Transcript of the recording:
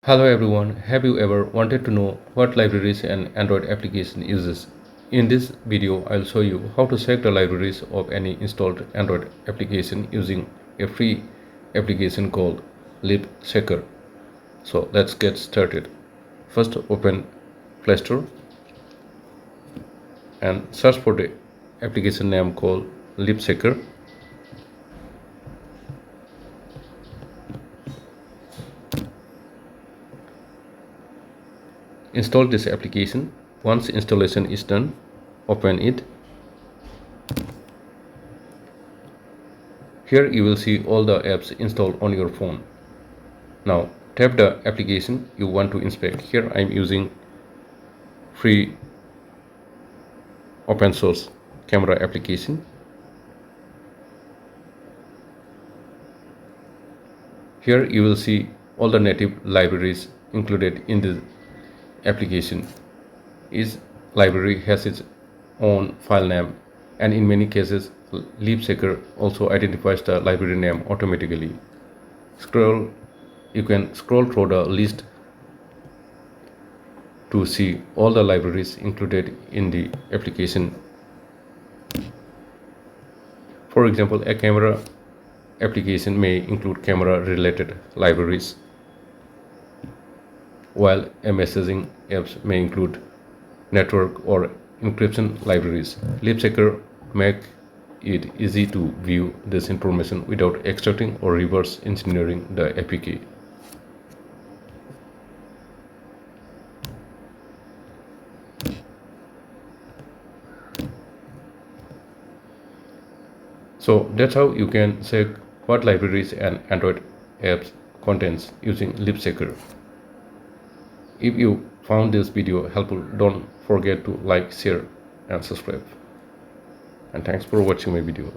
Hello everyone, have you ever wanted to know what libraries an Android application uses? In this video, I'll show you how to select the libraries of any installed Android application using a free application called LibChecker. So let's get started. First open Play Store and search for the application name called LibChecker. Install this application. Once installation is done, open it. Here you will see all the apps installed on your phone. Now tap the application you want to inspect. Here I am using free open source camera application. Here you will see all the native libraries included in the application. Each library has its own file name, and in many cases LibChecker also identifies the library name automatically. You can scroll through the list to see all the libraries included in the application. For example, a camera application may include camera related libraries, while a messaging apps may include network or encryption libraries. LibChecker makes it easy to view this information without extracting or reverse engineering the APK. So that's how you can check what libraries and Android apps contains using LibChecker. If you found this video helpful, don't forget to like, share and subscribe. And thanks for watching my video.